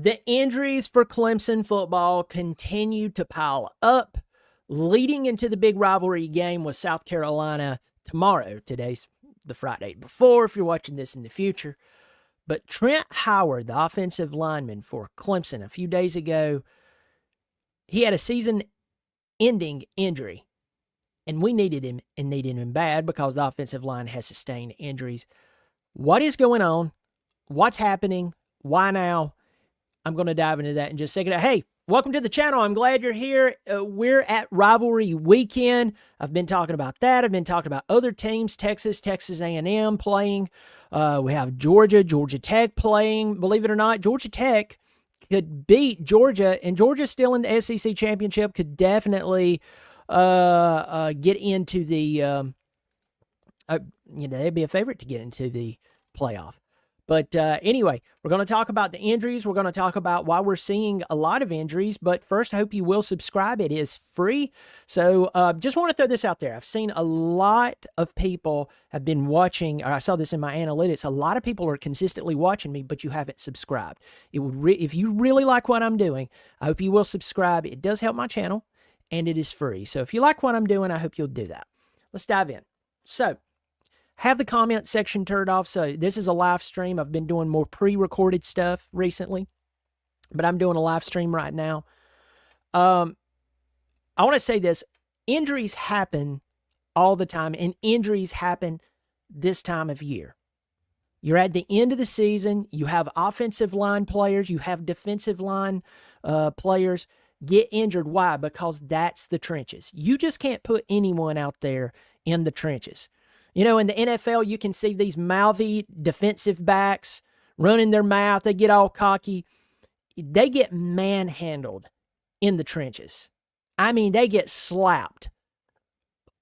The injuries for Clemson football continue to pile up, leading into the big rivalry game with South Carolina tomorrow. Today's the Friday before, if you're watching this in the future. But Trent Howard, the offensive lineman for Clemson, a few days ago, he had a season-ending injury. And we needed him bad because the offensive line has sustained injuries. What is going on? What's happening? Why now? I'm going to dive into that in just a second. Hey, welcome to the channel. I'm glad you're here. We're at Rivalry Weekend. I've been talking about that. I've been talking about other teams, Texas A&M playing. We have Georgia Tech playing. Believe it or not, Georgia Tech could beat Georgia, and Georgia's still in the SEC championship, could definitely get into the, they'd be a favorite to get into the playoff. But anyway, we're going to talk about the injuries. We're going to talk about why we're seeing a lot of injuries. But first, I hope you will subscribe. It is free. So just want to throw this out there. I've seen a lot of people have been watching, or I saw this in my analytics. A lot of people are consistently watching me, but you haven't subscribed. It would if you really like what I'm doing, I hope you will subscribe. It does help my channel, and it is free. So if you like what I'm doing, I hope you'll do that. Let's dive in. So, have the comment section turned off. So this is a live stream. I've been doing more pre-recorded stuff recently, but I'm doing a live stream right now. I want to say this. Injuries happen all the time, and injuries happen this time of year. You're at the end of the season. You have offensive line players. You have defensive line players get injured. Why? Because that's the trenches. You just can't put anyone out there in the trenches. You know, in the NFL, you can see these mouthy defensive backs running their mouth. They get all cocky. They get manhandled in the trenches. I mean, they get slapped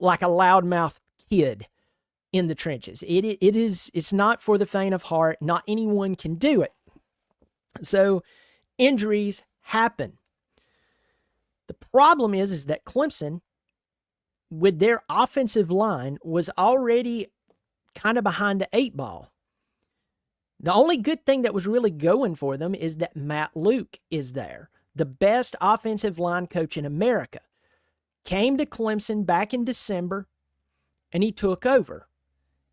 like a loudmouth kid in the trenches. It's not for the faint of heart. Not anyone can do it. So injuries happen. The problem is that Clemson, with their offensive line, was already kind of behind the eight ball. The only good thing that was really going for them is that Matt Luke is there. The best offensive line coach in America came to Clemson back in December, and he took over.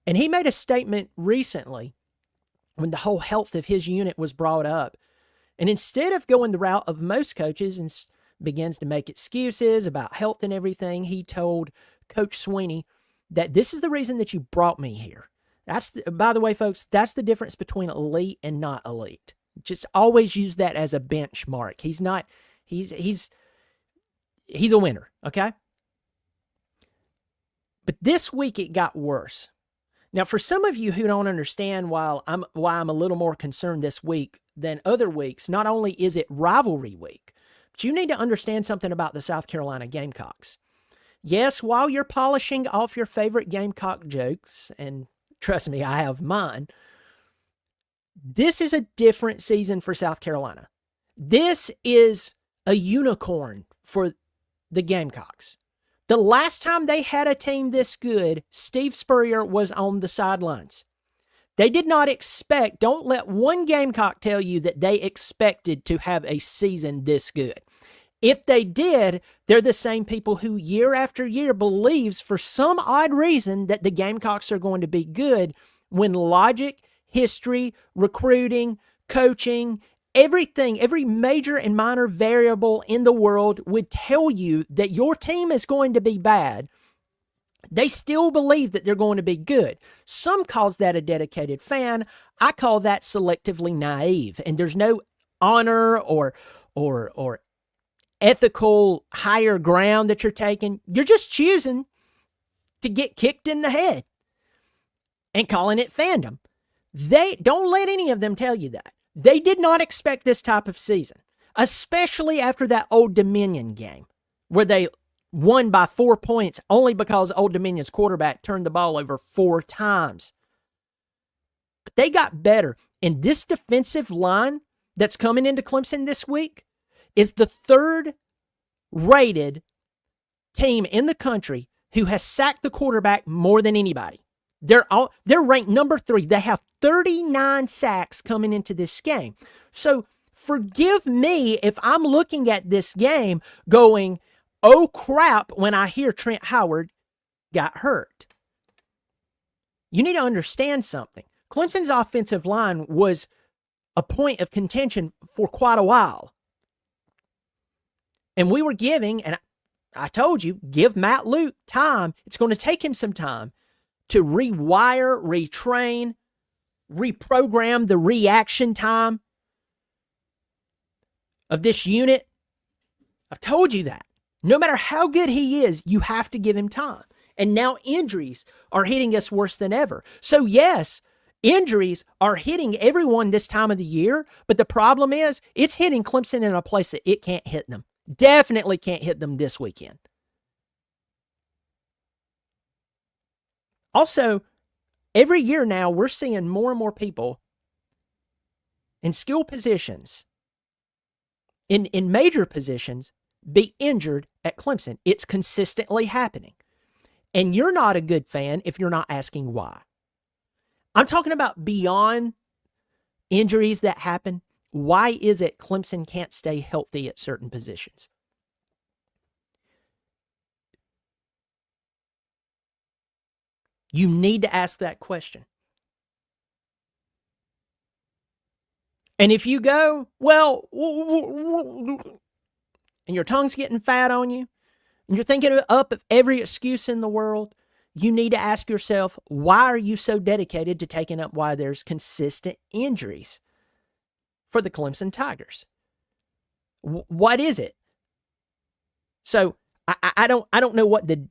And he made a statement recently when the whole health of his unit was brought up. And instead of going the route of most coaches and begins to make excuses about health and everything, he told Coach Sweeney that this is the reason that you brought me here. By the way, folks, that's the difference between elite and not elite. Just always use that as a benchmark. He's a winner, okay? But this week it got worse. Now, for some of you who don't understand why I'm a little more concerned this week than other weeks, not only is it rivalry week, but you need to understand something about the South Carolina Gamecocks. Yes, while you're polishing off your favorite Gamecock jokes, and trust me, I have mine, this is a different season for South Carolina. This is a unicorn for the Gamecocks. The last time they had a team this good, Steve Spurrier was on the sidelines. They did not expect, don't let one Gamecock tell you that they expected to have a season this good. If they did, they're the same people who year after year believes for some odd reason that the Gamecocks are going to be good when logic, history, recruiting, coaching, everything, every major and minor variable in the world would tell you that your team is going to be bad. They still believe that they're going to be good. Some calls that a dedicated fan. I call that selectively naive. And there's no honor or ethical higher ground that you're taking. You're just choosing to get kicked in the head and calling it fandom. They don't let any of them tell you that. They did not expect this type of season, especially after that Old Dominion game where they won by 4 points only because Old Dominion's quarterback turned the ball over 4 times. But they got better. And this defensive line that's coming into Clemson this week is the third rated team in the country who has sacked the quarterback more than anybody. They're ranked number 3. They have 39 sacks coming into this game. So Forgive me if I'm looking at this game going, oh crap, when I hear Trent Howard got hurt. You need to understand something. Clemson's offensive line was a point of contention for quite a while. And we were giving, and I told you, give Matt Luke time. It's going to take him some time to rewire, retrain, reprogram the reaction time of this unit. I've told you that. No matter how good he is, you have to give him time. And now injuries are hitting us worse than ever. So yes, injuries are hitting everyone this time of the year, but the problem is it's hitting Clemson in a place that it can't hit them. Definitely can't hit them this weekend. Also, every year now, we're seeing more and more people in skill positions, in major positions, be injured at Clemson. It's consistently happening. And you're not a good fan if you're not asking why. I'm talking about beyond injuries that happen. Why is it Clemson can't stay healthy at certain positions? You need to ask that question. And if you go, well, and your tongue's getting fat on you, and you're thinking up of every excuse in the world, you need to ask yourself, why are you so dedicated to taking up why there's consistent injuries for the Clemson Tigers? What is it? So I don't know what the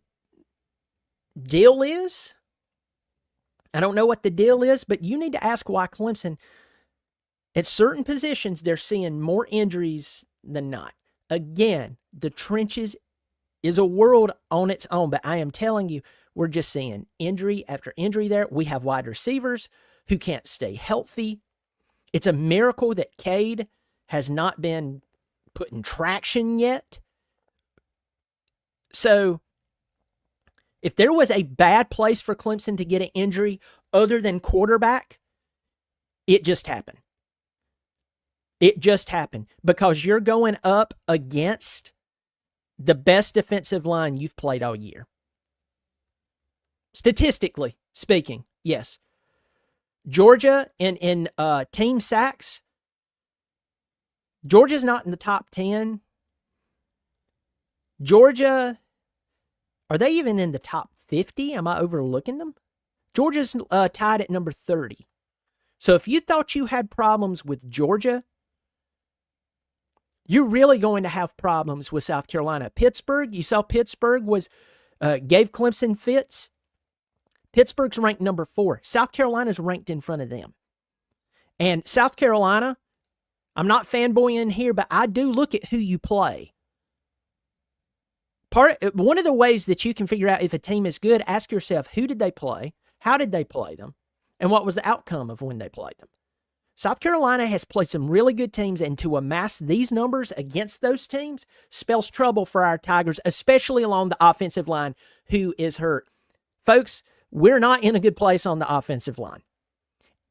deal is. I don't know what the deal is, but you need to ask why Clemson, at certain positions, they're seeing more injuries than not. Again, the trenches is a world on its own, but I am telling you, we're just seeing injury after injury there. We have wide receivers who can't stay healthy. It's a miracle that Cade has not been put in traction yet. So, if there was a bad place for Clemson to get an injury other than quarterback, it just happened. It just happened because you're going up against the best defensive line you've played all year. Statistically speaking, yes. Georgia in team sacks, Georgia's not in the top 10. Georgia, are they even in the top 50? Am I overlooking them? Georgia's tied at number 30. So if you thought you had problems with Georgia, you're really going to have problems with South Carolina. Pittsburgh, you saw Pittsburgh gave Clemson fits. Pittsburgh's ranked number 4. South Carolina's ranked in front of them. And South Carolina, I'm not fanboying here, but I do look at who you play. One of the ways that you can figure out if a team is good, ask yourself, who did they play? How did they play them? And what was the outcome of when they played them? South Carolina has played some really good teams, and to amass these numbers against those teams spells trouble for our Tigers, especially along the offensive line, who is hurt. Folks, we're not in a good place on the offensive line.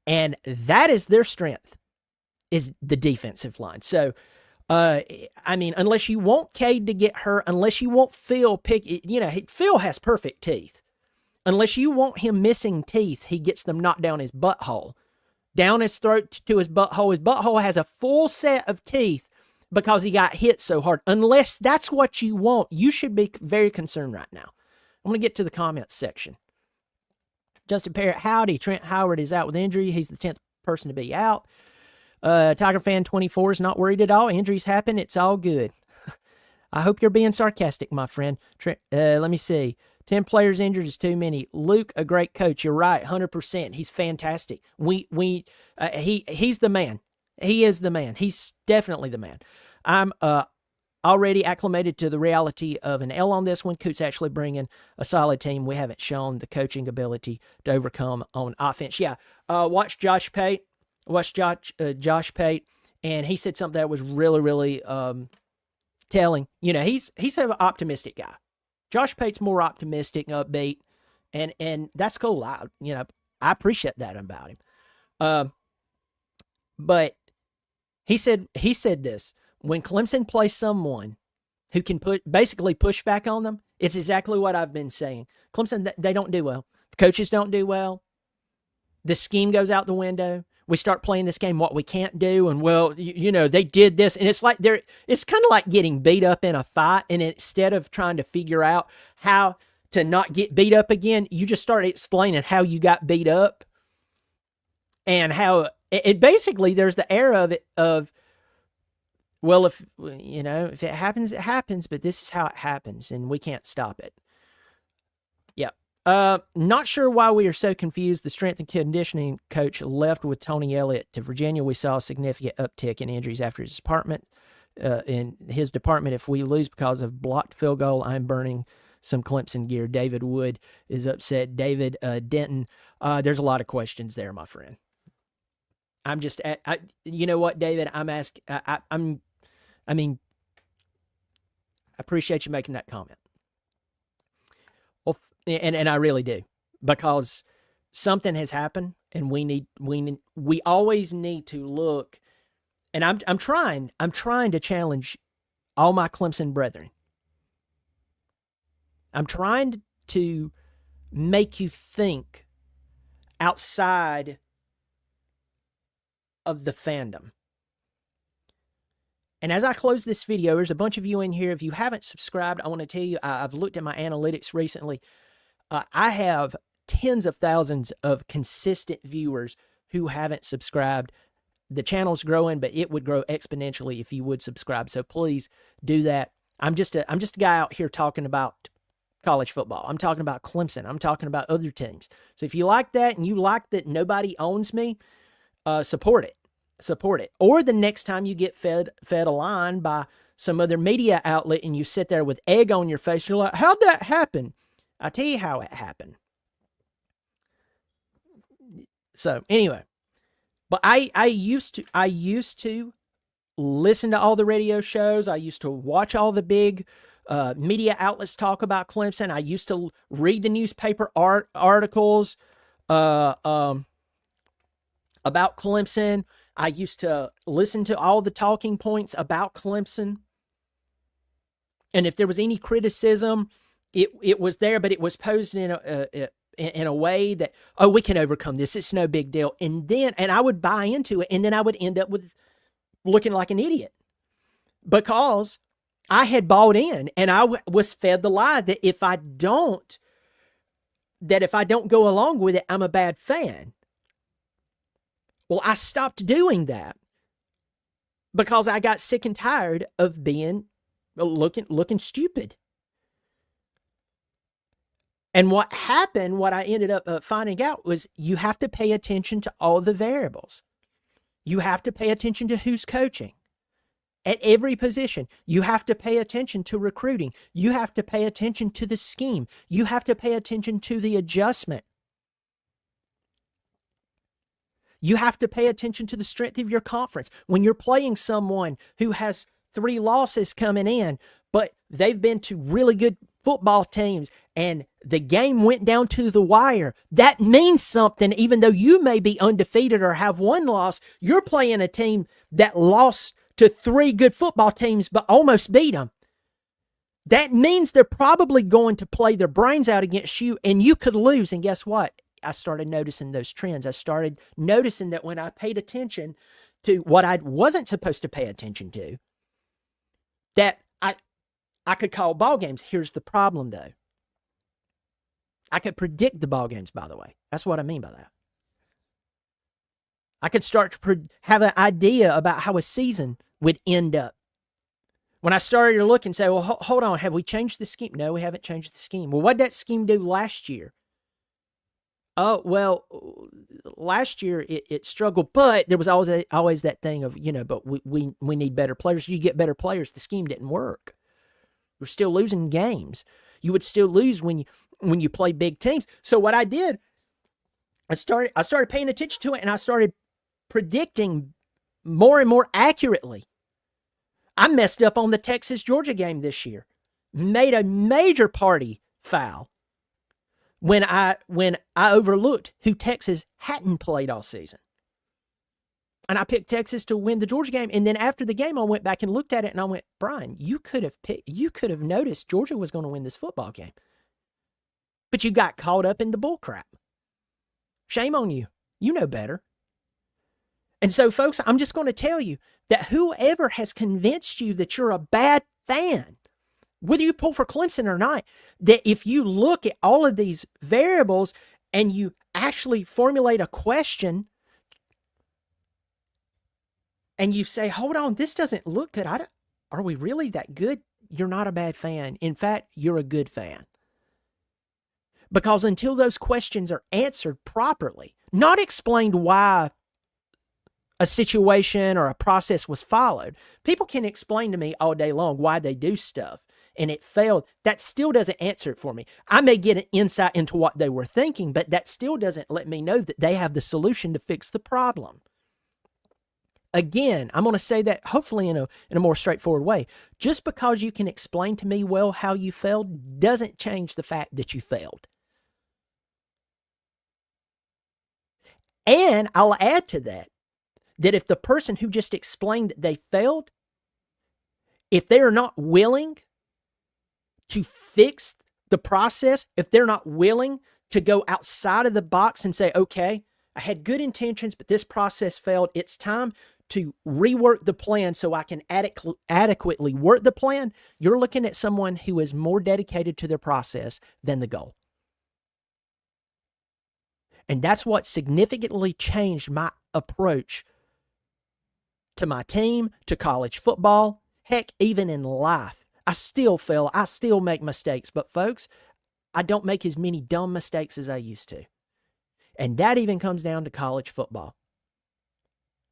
And that is their strength, is the defensive line. So, unless you want Cade to get hurt, unless you want Phil Phil has perfect teeth. Unless you want him missing teeth, he gets them knocked down his butthole. Down his throat to his butthole. His butthole has a full set of teeth because he got hit so hard. Unless that's what you want, you should be very concerned right now. I'm going to get to the comments section. Justin Parrott, howdy. Trent Howard is out with injury. He's the 10th person to be out. Tiger Fan 24 is not worried at all. Injuries happen. It's all good. I hope you're being sarcastic, my friend. Let me see. 10 players injured is too many. Luke, a great coach. You're right, 100%. He's fantastic. He's the man. He is the man. He's definitely the man. I'm already acclimated to the reality of an L on this one. Coot's actually bringing a solid team. We haven't shown the coaching ability to overcome on offense. Yeah, watch Josh Pate. Watch Josh Pate, and he said something that was really, really telling. He's an optimistic guy. Josh Pate's more optimistic, upbeat, and that's cool. I appreciate that about him. But He said this, when Clemson plays someone who can basically push back on them, it's exactly what I've been saying. Clemson, they don't do well. The coaches don't do well. The scheme goes out the window. We start playing this game what we can't do, and well, they did this, and it's like it's kind of like getting beat up in a fight, and instead of trying to figure out how to not get beat up again, you just start explaining how you got beat up and how it basically there's the era of well, if it happens, it happens, but this is how it happens, and we can't stop it. Yeah. Not sure why we are so confused. The strength and conditioning coach left with Tony Elliott to Virginia. We saw a significant uptick in injuries after his department. In his department, if we lose because of blocked field goal, I'm burning some Clemson gear. David Wood is upset. David Denton. There's a lot of questions there, my friend. I'm just, you know what, David? I'm asking. I appreciate you making that comment. Well, and I really do, because something has happened, and we always need to look. And I'm trying to challenge all my Clemson brethren. I'm trying to make you think outside of the fandom. And as I close this video, there's a bunch of you in here. If you haven't subscribed, I want to tell you, I've looked at my analytics recently. I have tens of thousands of consistent viewers who haven't subscribed. The channel's growing, but it would grow exponentially if you would subscribe. So please do that. I'm just a guy out here talking about college football. I'm talking about Clemson. I'm talking about other teams. So if you like that and you like that nobody owns me, support it. Support it. Or the next time you get fed a line by some other media outlet and you sit there with egg on your face, you're like, how'd that happen? I tell you how it happened. So anyway, but I used to listen to all the radio shows. I used to watch all the big media outlets talk about Clemson. I used to read the newspaper articles about Clemson. I used to listen to all the talking points about Clemson. And if there was any criticism, it was there, but it was posed in a way that, oh, we can overcome this. It's no big deal. And I would buy into it, and then I would end up with looking like an idiot because I had bought in, and I was fed the lie that if I don't go along with it, I'm a bad fan. Well, I stopped doing that because I got sick and tired of being looking stupid. And what happened, what I ended up finding out was you have to pay attention to all the variables. You have to pay attention to who's coaching at every position. You have to pay attention to recruiting. You have to pay attention to the scheme. You have to pay attention to the adjustment. You have to pay attention to the strength of your conference. When you're playing someone who has 3 losses coming in, but they've been to really good football teams and the game went down to the wire, that means something. Even though you may be undefeated or have 1 loss, you're playing a team that lost to 3 good football teams but almost beat them. That means they're probably going to play their brains out against you, and you could lose. And guess what? I started noticing those trends. I started noticing that when I paid attention to what I wasn't supposed to pay attention to, that I could call ball games. Here's the problem, though. I could predict the ball games, by the way. That's what I mean by that. I could start to have an idea about how a season would end up. When I started to look and say, well, hold on, have we changed the scheme? No, we haven't changed the scheme. Well, what did that scheme do last year? Oh, well, last year it struggled, but there was always that thing of, but we need better players. You get better players. The scheme didn't work. We're still losing games. You would still lose when you play big teams. So what I did, I started paying attention to it, and I started predicting more and more accurately. I messed up on the Texas-Georgia game this year. Made a major party foul when I overlooked who Texas hadn't played all season. And I picked Texas to win the Georgia game. And then after the game, I went back and looked at it and I went, Brian, you could have noticed Georgia was going to win this football game. But you got caught up in the bull crap. Shame on you. You know better. And so, folks, I'm just going to tell you that whoever has convinced you that you're a bad fan, whether you pull for Clemson or not, that if you look at all of these variables and you actually formulate a question and you say, hold on, this doesn't look good. Are we really that good? You're not a bad fan. In fact, you're a good fan. Because until those questions are answered properly, not explained why a situation or a process was followed. People can explain to me all day long why they do stuff and it failed. That still doesn't answer it for me. I may get an insight into what they were thinking, but that still doesn't let me know that they have the solution to fix the problem. Again, I'm going to say that hopefully in a more straightforward way. Just because you can explain to me well how you failed doesn't change the fact that you failed. And I'll add to that if the person who just explained that they failed, if they're not willing to fix the process, if they're not willing to go outside of the box and say, okay, I had good intentions, but this process failed. It's time to rework the plan so I can adequately work the plan. You're looking at someone who is more dedicated to their process than the goal. And that's what significantly changed my approach to my team, to college football, heck, even in life. I still fail. I still make mistakes. But folks, I don't make as many dumb mistakes as I used to. And that even comes down to college football.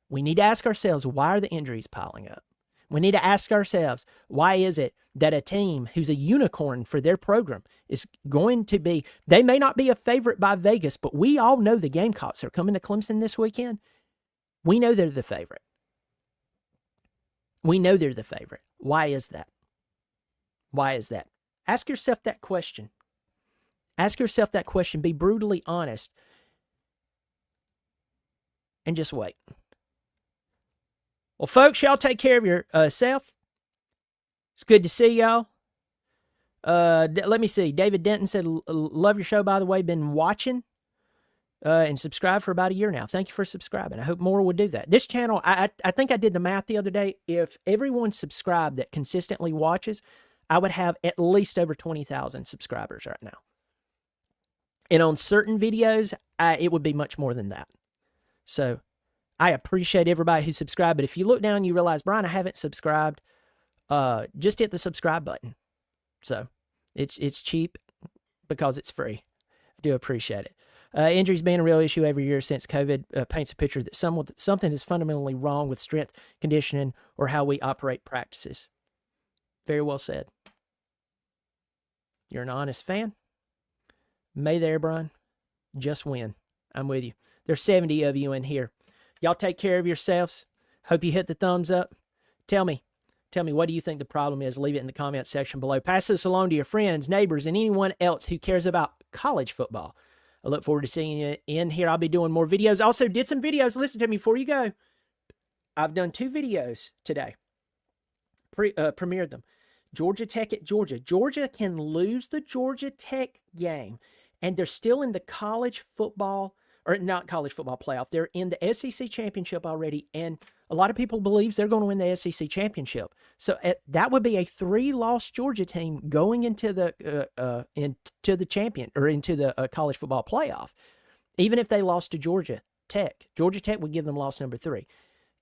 We need to ask ourselves, why are the injuries piling up? We need to ask ourselves, why is it that a team who's a unicorn for their program is going to be, they may not be a favorite by Vegas, but we all know the Gamecocks are coming to Clemson this weekend. We know they're the favorite. We know they're the favorite. Why is that? Why is that? Ask yourself that question. Ask yourself that question. Be brutally honest. And just wait. Well, folks, y'all take care of yourself. It's good to see y'all. Let me see. David Denton said, love your show, by the way. Been watching and subscribed for about a year now. Thank you for subscribing. I hope more will do that. This channel, I think I did the math the other day. If everyone subscribed that consistently watches, I would have at least over 20,000 subscribers right now. And on certain videos, it would be much more than that. So I appreciate everybody who subscribed. But if you look down, you realize, Brian, I haven't subscribed. Just hit the subscribe button. So it's cheap because it's free. I do appreciate it. Injuries being a real issue every year since COVID paints a picture that something is fundamentally wrong with strength, conditioning, or how we operate practices. Very well said. You're an honest fan. May there, Brian. Just win. I'm with you. There's 70 of you in here. Y'all take care of yourselves. Hope you hit the thumbs up. Tell me, what do you think the problem is? Leave it in the comment section below. Pass this along to your friends, neighbors, and anyone else who cares about college football. I look forward to seeing you in here. I'll be doing more videos. Also, did some videos. Listen to me before you go. I've done 2 videos today. Premiered them. Georgia Tech at Georgia. Georgia can lose the Georgia Tech game, and they're still in the college football, or not college football playoff. They're in the SEC championship already, and a lot of people believes they're going to win the SEC championship. So that would be a 3-loss Georgia team going into the champion or into the college football playoff. Even if they lost to Georgia Tech would give them loss number 3.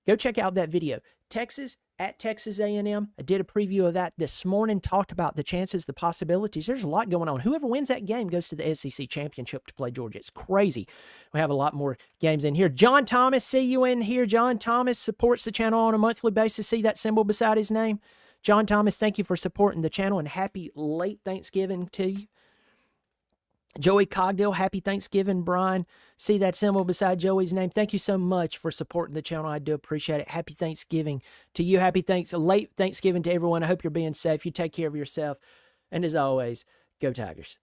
Go check out that video. Texas at Texas A&M. I did a preview of that this morning, talked about the chances, the possibilities. There's a lot going on. Whoever wins that game goes to the SEC championship to play Georgia. It's crazy. We have a lot more games in here. John Thomas, see you in here. John Thomas supports the channel on a monthly basis. See that symbol beside his name? John Thomas, thank you for supporting the channel, and happy late Thanksgiving to you. Joey Cogdill, happy Thanksgiving, Brian. See that symbol beside Joey's name? Thank you so much for supporting the channel. I do appreciate it. Happy Thanksgiving to you. Late Thanksgiving to everyone. I hope you're being safe. You take care of yourself. And as always, go Tigers.